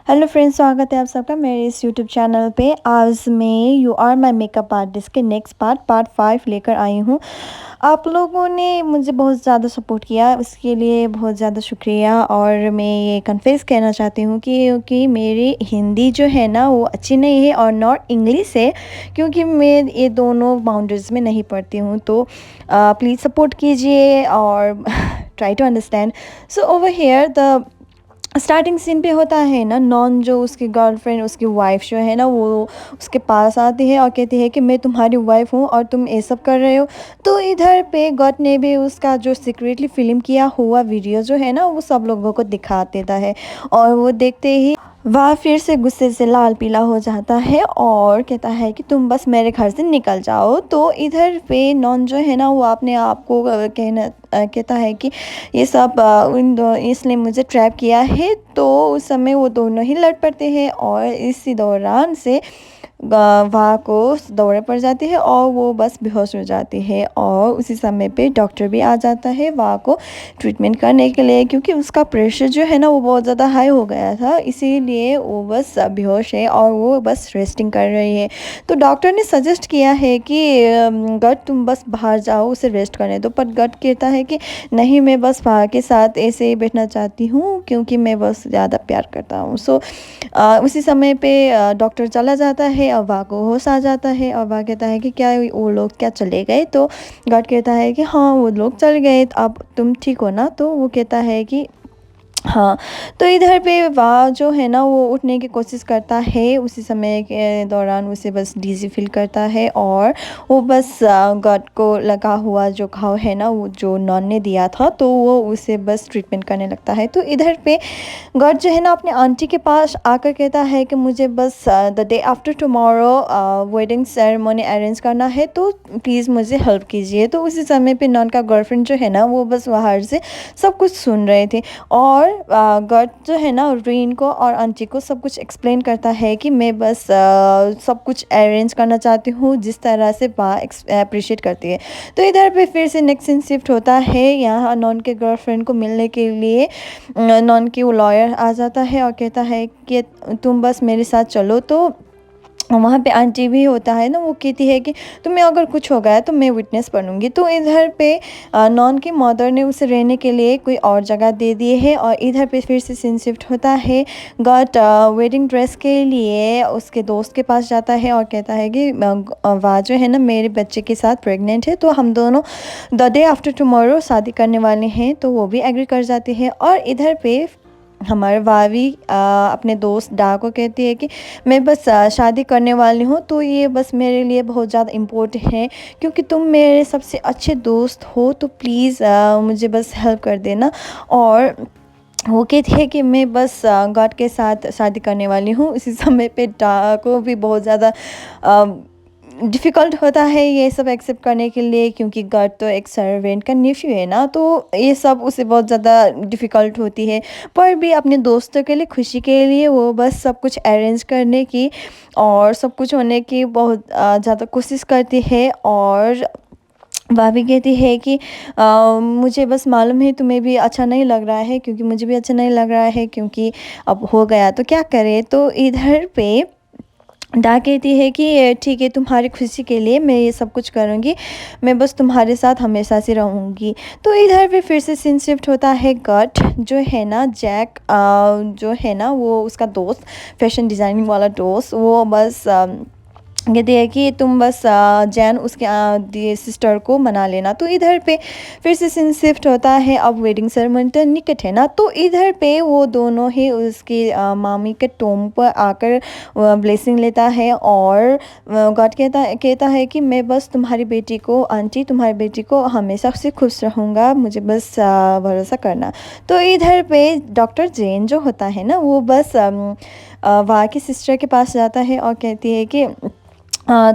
Hello friends, स्वागत है आप सबका मेरे इस यूट्यूब चैनल पे। आज मैं you are my makeup artist के नेक्स्ट पार्ट 5 लेकर आई हूँ। आप लोगों ने मुझे बहुत ज़्यादा सपोर्ट किया, उसके लिए बहुत ज़्यादा शुक्रिया। और मैं ये कन्फेस कहना चाहती हूँ क्योंकि मेरी हिंदी जो है ना वो अच्छी नहीं है और नॉट इंग्लिश है, क्योंकि मैं ये दोनों बाउंड्रीज में नहीं पढ़ती हूँ। तो प्लीज़ सपोर्ट कीजिए और try to understand. So over here the starting scene पे होता है ना, नॉन जो उसकी गर्लफ्रेंड, उसकी वाइफ जो है ना, वो उसके पास आती है और कहती है कि मैं तुम्हारी वाइफ हूँ और तुम ये सब कर रहे हो। तो इधर पे गॉड ने भी उसका जो सीक्रेटली फिल्म किया हुआ वीडियो जो है ना वो सब लोगों को दिखा देता है। और वो देखते ही वह फिर से गुस्से से लाल पीला हो जाता है और कहता है कि तुम बस मेरे घर से निकल जाओ। तो इधर पे नॉन जो है ना वो अपने आप को कहता है कि ये सब इसने मुझे ट्रैप किया है। तो उस समय वो दोनों ही लड़ पड़ते हैं और इसी दौरान से वहाँ को दौरे पड़ जाती है और वो बस बेहोश हो जाती है। और उसी समय पे डॉक्टर भी आ जाता है वहाँ को ट्रीटमेंट करने के लिए, क्योंकि उसका प्रेशर जो है ना वो बहुत ज़्यादा हाई हो गया था, इसीलिए वो बस बेहोश है और वो बस रेस्टिंग कर रही है। तो डॉक्टर ने सजेस्ट किया है कि गट तुम बस बाहर जाओ, उसे रेस्ट करने दो। पर गट कहता है कि नहीं, मैं बस वहाँ के साथ ऐसे ही बैठना चाहती हूँ क्योंकि मैं बस ज़्यादा प्यार करता हूँ। सो उसी समय पे डॉक्टर चला जाता है और वहाँ को होश आ जाता है और वह कहता है कि क्या वो लोग क्या चले गए। तो गॉड कहता है कि हाँ वो लोग चल गए, अब तुम ठीक हो ना। तो वो कहता है कि हाँ। तो इधर पे वह जो है ना वो उठने की कोशिश करता है, उसी समय के दौरान उसे बस डिज़ी फील करता है और वो बस गट को लगा हुआ जो घाव है ना वो जो नॉन ने दिया था, तो वो उसे बस ट्रीटमेंट करने लगता है। तो इधर पे गट जो है ना अपने आंटी के पास आकर कहता है कि मुझे बस the day after tomorrow wedding ceremony arrange करना है, तो प्लीज़ मुझे हेल्प कीजिए। तो उसी समय पे नॉन का गर्लफ्रेंड जो है ना वो बस बाहर से सब कुछ सुन रहे थे और गट जो है ना रीन को और आंटी को सब कुछ एक्सप्लेन करता है कि मैं बस सब कुछ अरेंज करना चाहती हूँ जिस तरह से वह अप्रिशिएट करती है। तो इधर पे फिर से नेक्स्ट सीन शिफ्ट होता है, यहाँ नॉन के गर्लफ्रेंड को मिलने के लिए नॉन की वो लॉयर आ जाता है और कहता है कि तुम बस मेरे साथ चलो। तो वहाँ पे आंटी भी होता है ना, वो कहती है कि तुम्हें अगर कुछ हो गया तो मैं विटनेस बनूंगी। तो इधर पे नॉन की मदर ने उसे रहने के लिए कोई और जगह दे दी है और इधर पे फिर से सीन शिफ्ट होता है। गॉट वेडिंग ड्रेस के लिए उसके दोस्त के पास जाता है और कहता है कि वह जो है ना मेरे बच्चे के साथ प्रेग्नेंट है, तो हम दोनों द डे आफ्टर टुमारो शादी करने वाले हैं। तो वो भी एग्री कर जाती है और इधर पे हमारे भाभी अपने दोस्त डा को कहती है कि मैं बस शादी करने वाली हूँ, तो ये बस मेरे लिए बहुत ज़्यादा इम्पोर्टेंट है क्योंकि तुम मेरे सबसे अच्छे दोस्त हो, तो प्लीज़ मुझे बस हेल्प कर देना। और वो कहती है कि मैं बस गॉड के साथ शादी करने वाली हूँ। इसी समय पे डा को भी बहुत ज़्यादा डिफ़िकल्ट होता है ये सब एक्सेप्ट करने के लिए, क्योंकि गॉड तो एक सर्वेंट का नेफ्यू है ना, तो ये सब उसे बहुत ज़्यादा डिफ़िकल्ट होती है। पर भी अपने दोस्तों के लिए, खुशी के लिए वो बस सब कुछ अरेंज करने की और सब कुछ होने की बहुत ज़्यादा कोशिश करती है। और भाभी कहती है कि मुझे बस मालूम है तुम्हें भी अच्छा नहीं लग रहा है, क्योंकि मुझे भी अच्छा नहीं लग रहा है, क्योंकि अब हो गया तो क्या करें। तो इधर पे डा कहती है कि ठीक है, तुम्हारी खुशी के लिए मैं ये सब कुछ करूँगी, मैं बस तुम्हारे साथ हमेशा से रहूँगी। तो इधर पे फिर से सीन शिफ्ट होता है। गट जो है ना जैक जो है ना वो उसका दोस्त, फैशन डिज़ाइनिंग वाला दोस्त, वो बस कहती है कि तुम बस जैन उसके सिस्टर को मना लेना। तो इधर पे फिर से सीन शिफ्ट होता है, अब वेडिंग सेरेमनी तो निकट है ना, तो इधर पे वो दोनों ही उसकी मामी के टोम पर आकर ब्लेसिंग लेता है और गॉड कहता है कि मैं बस तुम्हारी बेटी को, आंटी तुम्हारी बेटी को हमेशा से खुश रहूँगा, मुझे बस भरोसा करना। तो इधर पे डॉक्टर जेन जो होता है ना वो बस वहाँ की सिस्टर के पास जाता है और कहती है कि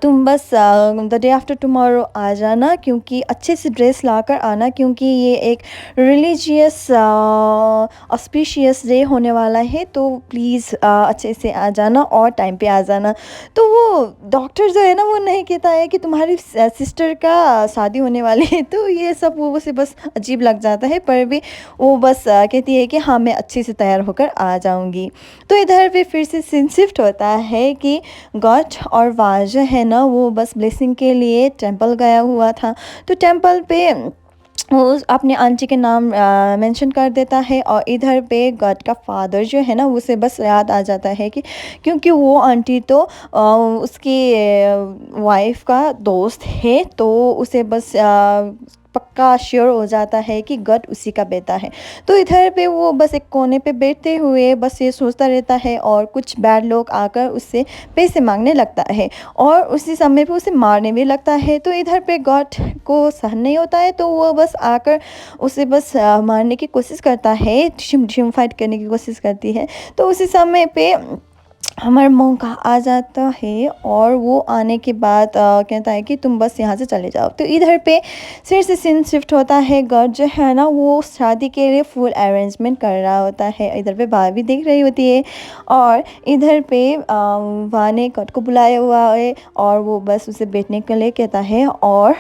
तुम बस द डे आफ्टर टुमारो आ जाना, क्योंकि अच्छे से ड्रेस लाकर आना, क्योंकि ये एक रिलीजियस ऑस्पिशियस डे होने वाला है, तो प्लीज़ अच्छे से आ जाना और टाइम पे आ जाना। तो वो डॉक्टर जो है ना, वो नहीं कहता है कि तुम्हारी सिस्टर का शादी होने वाली है, तो ये सब वो उसे बस अजीब लग जाता है, पर भी वो बस कहती है कि हाँ मैं अच्छे से तैयार होकर आ जाऊँगी। तो इधर पे फिर से सीन शिफ्ट होता है कि गॉड और वाज जो है ना, वो बस ब्लेसिंग के लिए टेंपल गया हुआ था। तो टेंपल पे वो अपने आंटी के नाम मेंशन कर देता है, और इधर पे गॉड का फादर जो है ना, उसे बस याद आ जाता है कि क्योंकि वो आंटी तो उसकी वाइफ का दोस्त है, तो उसे बस पक्का श्योर हो जाता है कि गॉड उसी का बेटा है। तो इधर पे वो बस एक कोने पे बैठते हुए बस ये सोचता रहता है, और कुछ बैड लोग आकर उससे पैसे मांगने लगता है, और उसी समय पे उसे मारने भी लगता है। तो इधर पे गॉड को सहन नहीं होता है, तो वो बस आकर उसे बस मारने की कोशिश करता है, शिम शिम फाइट करने की कोशिश करती है। तो उसी समय पे हमारा मौका आ जाता है, और वो आने के बाद कहता है कि तुम बस यहाँ से चले जाओ। तो इधर पे फिर से सीन शिफ्ट होता है, गॉड जो है ना, वो शादी के लिए फुल अरेंजमेंट कर रहा होता है। इधर पे भाभी देख रही होती है, और इधर पे वहाँ ने गॉड को बुलाया हुआ है, और वो बस उसे बैठने के लिए कहता है, और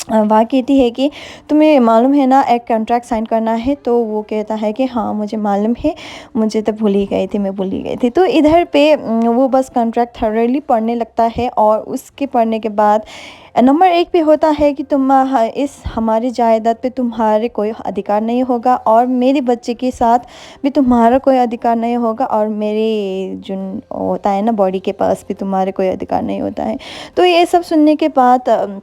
वह कहती है कि तुम्हें मालूम है ना एक कॉन्ट्रैक्ट साइन करना है। तो वो कहता है कि हाँ मुझे मालूम है, मुझे तो भूल ही गई थी, मैं भूल ही गई थी। तो इधर पे वो बस कॉन्ट्रैक्ट थॉरली पढ़ने लगता है, और उसके पढ़ने के बाद नंबर 1 पे होता है कि तुम इस हमारी जायदाद पे तुम्हारे कोई अधिकार नहीं होगा, और मेरे बच्चे के साथ भी तुम्हारा कोई अधिकार नहीं होगा, और मेरे जो होता है ना बॉडी के पास भी तुम्हारे कोई अधिकार नहीं होता है। तो ये सब सुनने के बाद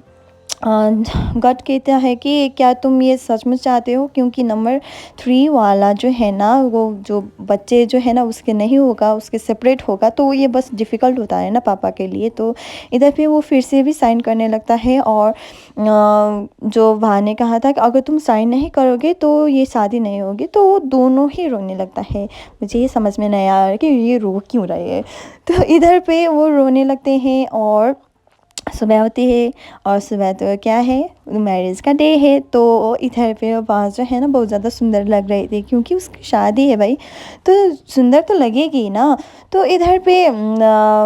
गॉड कहता है कि क्या तुम ये सचमुच चाहते हो, क्योंकि नंबर 3 वाला जो है ना, वो जो बच्चे जो है ना उसके नहीं होगा, उसके सेपरेट होगा, तो ये बस डिफ़िकल्ट होता है ना पापा के लिए। तो इधर पे वो फिर से भी साइन करने लगता है, और जो भा ने कहा था कि अगर तुम साइन नहीं करोगे तो ये शादी नहीं होगी, तो वो दोनों ही रोने लगता है। मुझे ये समझ में नहीं आ रहा कि ये रो क्यों रहे हैं। तो इधर पे वो रोने लगते हैं, और सुबह होती है, और सुबह तो क्या है, मैरिज का डे है। तो इधर पे आवाज़ जो है ना बहुत ज़्यादा सुंदर लग रही थी, क्योंकि उसकी शादी है भाई, तो सुंदर तो लगेगी ना। तो इधर पे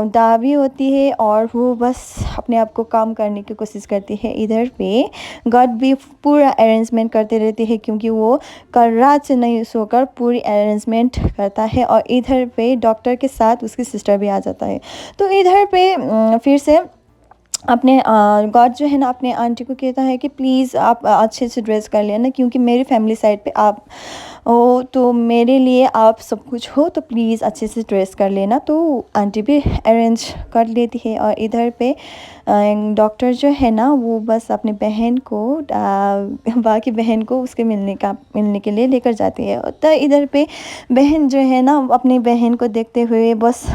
दाबी होती है, और वो बस अपने आप को काम करने की कोशिश करती है। इधर पे गॉड भी पूरा अरेंजमेंट करते रहती है, क्योंकि वो कल रात से नहीं सोकर पूरी अरेंजमेंट करता है। और इधर पे डॉक्टर के साथ उसकी सिस्टर भी आ जाता है। तो इधर पे फिर से अपने गॉड जो है ना अपने आंटी को कहता है कि प्लीज़ आप अच्छे से ड्रेस कर लेना, क्योंकि मेरी फैमिली साइड पे आप हो, तो मेरे लिए आप सब कुछ हो, तो प्लीज़ अच्छे से ड्रेस कर लेना। तो आंटी भी अरेंज कर लेती है, और इधर पे डॉक्टर जो है ना वो बस अपनी बहन को बाकी बहन को उसके मिलने के लिए लेकर जाती है। तो इधर पे बहन जो है ना अपनी बहन को देखते हुए बस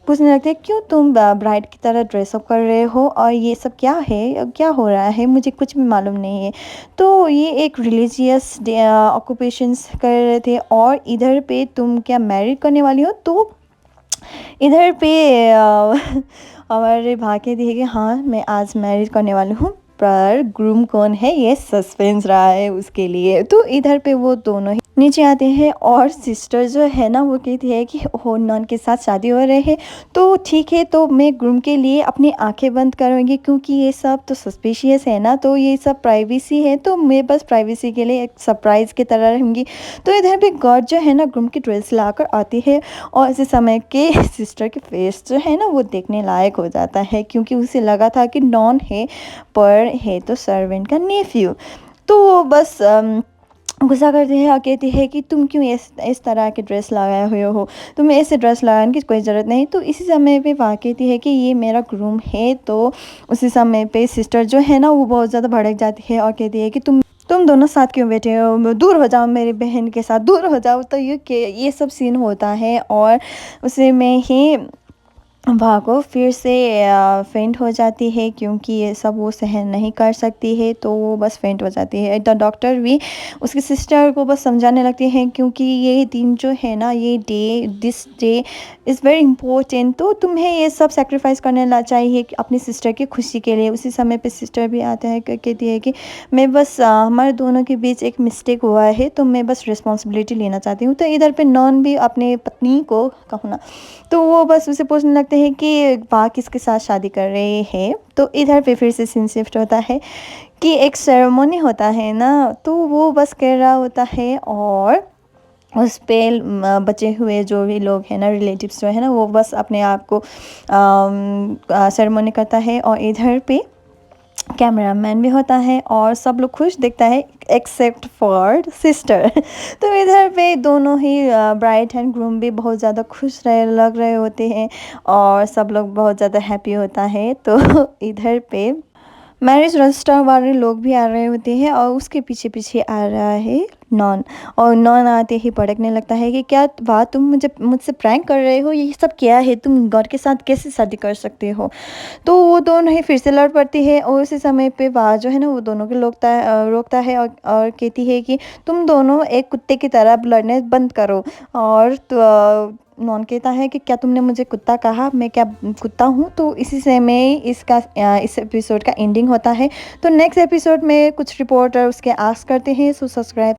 पूछने लगते हैं, क्यों तुम ब्राइड की तरह ड्रेसअप कर रहे हो, और ये सब क्या है, क्या हो रहा है, मुझे कुछ भी मालूम नहीं है। तो ये एक रिलीजियस ऑक्यूपेशंस कर रहे थे, और इधर पे तुम क्या मैरिड करने वाली हो। तो इधर पे हमारे भाग्य दी है कि हाँ मैं आज मैरिज करने वाली हूँ, पर ग्रूम कौन है ये सस्पेंस रहा है उसके लिए। तो इधर पे वो दोनों ही नीचे आते हैं, और सिस्टर जो है ना वो कहती है कि ओह नॉन के साथ शादी हो रहे हैं, तो ठीक है, तो मैं ग्रूम के लिए अपनी आंखें बंद करूँगी, क्योंकि ये सब तो सस्पिशियस है ना, तो ये सब प्राइवेसी है, तो मैं बस प्राइवेसी के लिए एक सरप्राइज़ की तरह रहूँगी। तो इधर पे गॉड जो है ना ग्रूम की ड्रेस ला कर आती है, और इसी समय के सिस्टर के फेस जो है ना वो देखने लायक हो जाता है, क्योंकि उसे लगा था कि नॉन है, पर है तो सर्वेंट का नेफ्यू। तो वो बस गुस्सा करती है, और कहती है कि तुम क्यों इस तरह के ड्रेस लगाए हुए हो, तुम्हें ऐसे ड्रेस लगाने की कोई ज़रूरत नहीं। तो इसी समय पे वह कहती है कि ये मेरा ग्रूम है। तो उसी समय पे सिस्टर जो है ना वो बहुत ज़्यादा भड़क जाती है, और कहती है कि तुम दोनों साथ क्यों बैठे हो, दूर हो जाओ, मेरी बहन के साथ दूर हो जाओ। तो ये सब सीन होता है, और उसी में ही भागो फिर से फेंट हो जाती है क्योंकि ये सब वो सहन नहीं कर सकती है, तो वो बस फेंट हो जाती है। द डॉक्टर भी उसकी सिस्टर को बस समझाने लगती है क्योंकि ये दिन जो है ना, ये day this day is very important, तो तुम्हें ये सब सेक्रीफाइस करने ला चाहिए कि अपनी सिस्टर की खुशी के लिए। उसी समय पे सिस्टर भी आते हैं, कहती है कि मैं बस हमारे दोनों के बीच एक मिस्टेक हुआ है, तो मैं बस रिस्पॉन्सिबिलिटी लेना चाहती हूँ। तो इधर पे नॉन भी अपने पत्नी को कहूँ ना, तो वो बस उसे पूछने लगते हैं कि वहाँ किसके साथ शादी कर रहे हैं। तो इधर पे फिर से सीन शिफ्ट होता है कि एक सेरेमनी होता है ना, तो वो बस कर रहा होता है और उस पे बचे हुए जो भी लोग हैं ना, रिलेटिव्स जो है ना, वो बस अपने आप को सेरेमनी करता है और इधर पे कैमरामैन भी होता है और सब लोग खुश दिखता है एक्सेप्ट फॉर सिस्टर। तो इधर पे दोनों ही ब्राइड एंड ग्रूम भी बहुत ज़्यादा खुश रहे लग रहे होते हैं और सब लोग बहुत ज़्यादा हैप्पी होता है। तो इधर पे मैरिज रजिस्टर वाले लोग भी आ रहे होते हैं और उसके पीछे पीछे आ रहा है नॉन। और नॉन आते ही भड़कने लगता है कि क्या वाह, तुम मुझसे प्रैंक कर रहे हो, ये सब क्या है, तुम गॉड के साथ कैसे शादी कर सकते हो। तो वो दोनों ही फिर से लड़ पड़ती है और उसी समय पे वाह जो है ना, वो दोनों को रोकता है और कहती है कि तुम दोनों एक कुत्ते की तरह लड़ने बंद करो। और तो नॉन कहता है कि क्या तुमने मुझे कुत्ता कहा, मैं क्या कुत्ता हूँ। तो इसी से में इस एपिसोड का एंडिंग होता है। तो नेक्स्ट एपिसोड में कुछ रिपोर्टर उसके आस्क करते हैं, सो सब्सक्राइब